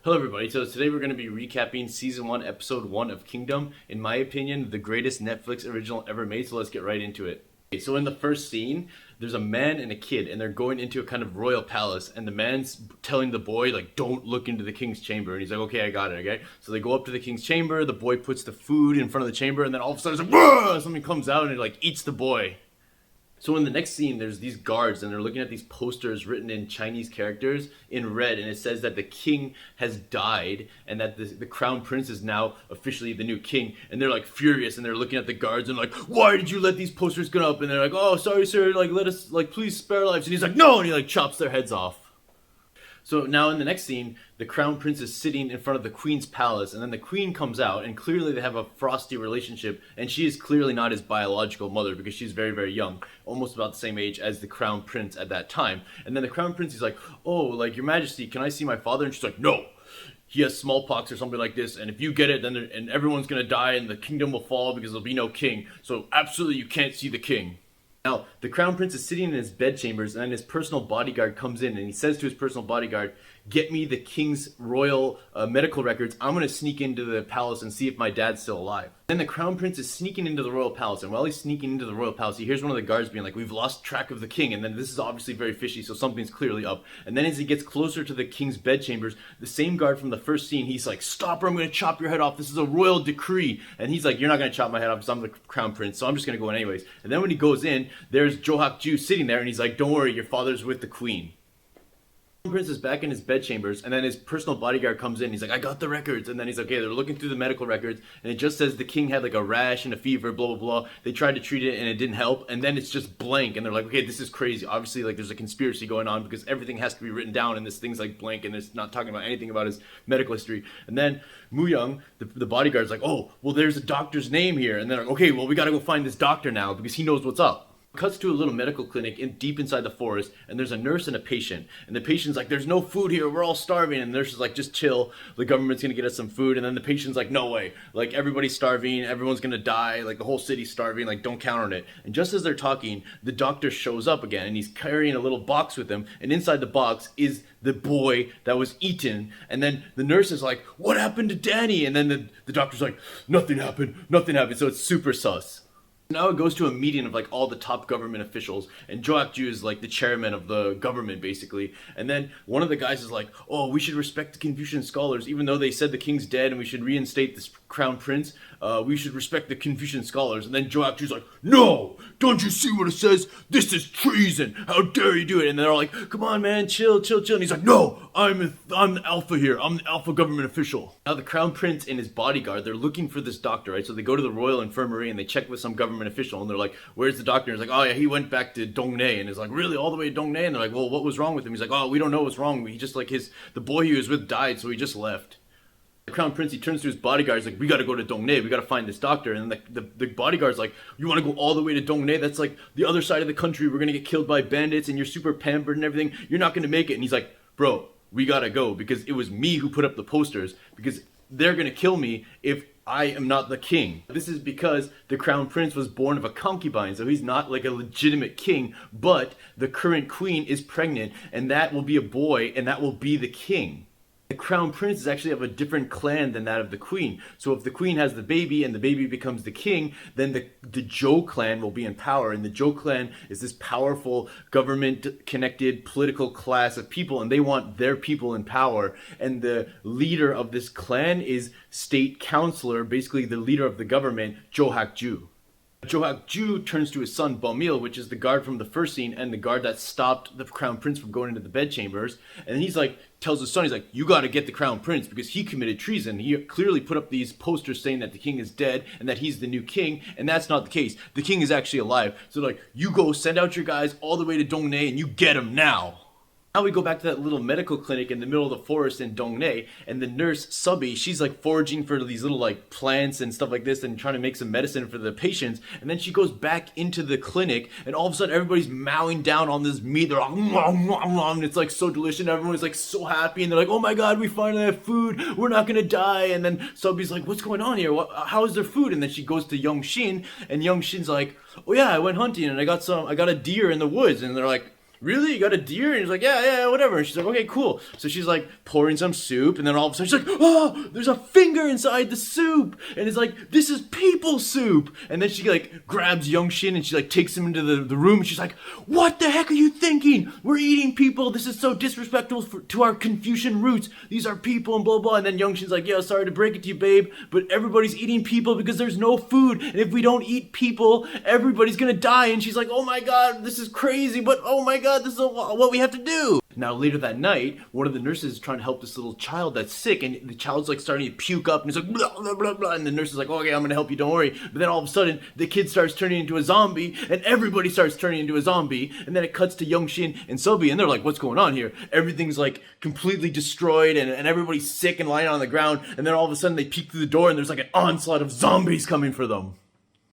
Hello everybody, so today we're going to be recapping Season 1, Episode 1 of Kingdom. In my opinion, the greatest Netflix original ever made, so let's get right into it. Okay, so in the first scene, there's a man and a kid, and they're going into a kind of royal palace, and the man's telling the boy, like, don't look into the king's chamber, and he's like, okay, I got it, okay? So they go up to the king's chamber, the boy puts the food in front of the chamber, and then all of a sudden, it's like, whoa! Something comes out, and it, like, eats the boy. So in the next scene, there's these guards, and they're looking at these posters written in Chinese characters in red, and it says that the king has died, and that the crown prince is now officially the new king. And they're like furious, and they're looking at the guards and like, why did you let these posters get up? And they're like, oh, sorry, sir, like let us, like please spare lives. And he's like, no, and he like chops their heads off. So now in the next scene, the crown prince is sitting in front of the queen's palace, and then the queen comes out, and clearly they have a frosty relationship, and she is clearly not his biological mother because she's very, very young, almost about the same age as the crown prince at that time. And then the crown prince is like, oh, like, your majesty, can I see my father? And she's like, no, he has smallpox or something like this, and if you get it, then and everyone's gonna die, and the kingdom will fall because there'll be no king, so absolutely you can't see the king. Now, the crown prince is sitting in his bedchambers, and then his personal bodyguard comes in, and he says to his personal bodyguard, get me the king's royal medical records. I'm going to sneak into the palace and see if my dad's still alive. Then the crown prince is sneaking into the royal palace, and while he's sneaking into the royal palace, he hears one of the guards being like, we've lost track of the king, and then this is obviously very fishy, so something's clearly up. And then as he gets closer to the king's bedchambers, the same guard from the first scene, he's like, stop or I'm going to chop your head off. This is a royal decree. And he's like, you're not going to chop my head off because I'm the crown prince, so I'm just going to go in anyways. And then when he goes in, there's ji-hoon sitting there, and he's like, don't worry, your father's with the queen. The prince is back in his bedchambers, and then his personal bodyguard comes in. He's like, I got the records. And then he's like, okay, they're looking through the medical records, and it just says the king had like a rash and a fever, blah, blah, blah. They tried to treat it, and it didn't help. And then it's just blank, and they're like, okay, this is crazy. Obviously, like, there's a conspiracy going on because everything has to be written down, and this thing's like blank, and it's not talking about anything about his medical history. And then Mu Young, the bodyguard's like, oh, well, there's a doctor's name here. And they're like, okay, well, we got to go find this doctor now because he knows what's up. Cuts to a little medical clinic deep inside the forest, and there's a nurse and a patient, and the patient's like, there's no food here, we're all starving, and the nurse is like, just chill, the government's gonna get us some food. And then the patient's like, no way, like, everybody's starving, everyone's gonna die, like, the whole city's starving, like, don't count on it. And just as they're talking, the doctor shows up again, and he's carrying a little box with him, and inside the box is the boy that was eaten. And then the nurse is like, what happened to Danny? And then the doctor's like, nothing happened, so it's super sus. Now it goes to a meeting of like all the top government officials, and Jo-Ju is like the chairman of the government basically. And then one of the guys is like, oh, we should respect the Confucian scholars, even though they said the king's dead and we should reinstate this crown prince. We should respect the Confucian scholars. And then Jo-Ju's like, no, don't you see what it says? This is treason. How dare you do it? And they're all like, come on, man, chill. And he's like, no, I'm the alpha here. I'm the alpha government official. Now the crown prince and his bodyguard, they're looking for this doctor, right? So they go to the royal infirmary and they check with some government official, and they're like, where's the doctor? And he's like, oh yeah, he went back to Dongnae. And he's like, really, all the way to Dongnae? And they're like, well, what was wrong with him? He's like, oh, we don't know what's wrong. He just like the boy he was with died, so he just left. The crown prince, he turns to his bodyguard, he's like, we gotta go to Dongnae, we gotta find this doctor. And the bodyguard's like, you wanna go all the way to Dongnae? That's like the other side of the country, we're gonna get killed by bandits, and you're super pampered and everything, you're not gonna make it. And he's like, bro, we gotta go, because it was me who put up the posters, because they're gonna kill me if I am not the king. This is because the crown prince was born of a concubine, so he's not like a legitimate king, but the current queen is pregnant, and that will be a boy, and that will be the king. The crown prince is actually of a different clan than that of the queen. So if the queen has the baby and the baby becomes the king, then the Zhou clan will be in power. And the Zhou clan is this powerful government-connected political class of people, and they want their people in power. And the leader of this clan is state counselor, basically the leader of the government, Jo-Ju. Jo-Ju turns to his son Bomil, which is the guard from the first scene and the guard that stopped the crown prince from going into the bedchambers. And he's like, tells his son, he's like, you got to get the crown prince because he committed treason. He clearly put up these posters saying that the king is dead and that he's the new king, and that's not the case. The king is actually alive. So like, you go send out your guys all the way to Dongnae and you get him now. Now we go back to that little medical clinic in the middle of the forest in Dongnae, and the nurse Subby, she's like foraging for these little like plants and stuff like this and trying to make some medicine for the patients. And then she goes back into the clinic, and all of a sudden everybody's mowing down on this meat. They're like, and it's like so delicious, and everyone's like so happy, and they're like, oh my god, we finally have food, we're not gonna die. And then Subby's like, what's going on here? How is there food? And then she goes to Young Shin, and Young Shin's like, oh yeah, I went hunting and I got a deer in the woods. And they're like, really? You got a deer? And he's like, yeah, whatever. And she's like, okay, cool. So she's like pouring some soup, and then all of a sudden she's like, oh, there's a finger inside the soup. And it's like, this is people soup. And then she like grabs Young Shin and she like takes him into the room. And she's like, what the heck are you thinking? We're eating people. This is so disrespectful to our Confucian roots. These are people and blah, blah. And then Young Shin's like, yeah, sorry to break it to you, babe, but everybody's eating people because there's no food. And if we don't eat people, everybody's gonna die. And she's like, oh my God, this is crazy, but oh my God, this is what we have to do. Now later that night, one of the nurses is trying to help this little child that's sick, and the child's like starting to puke up, and he's like blah blah blah blah, and the nurse is like, okay, I'm gonna help you, don't worry. But then all of a sudden, the kid starts turning into a zombie, and everybody starts turning into a zombie, and then it cuts to Young Shin and Sobi, and they're like, what's going on here? Everything's like completely destroyed, and everybody's sick and lying on the ground, and then all of a sudden they peek through the door, and there's like an onslaught of zombies coming for them.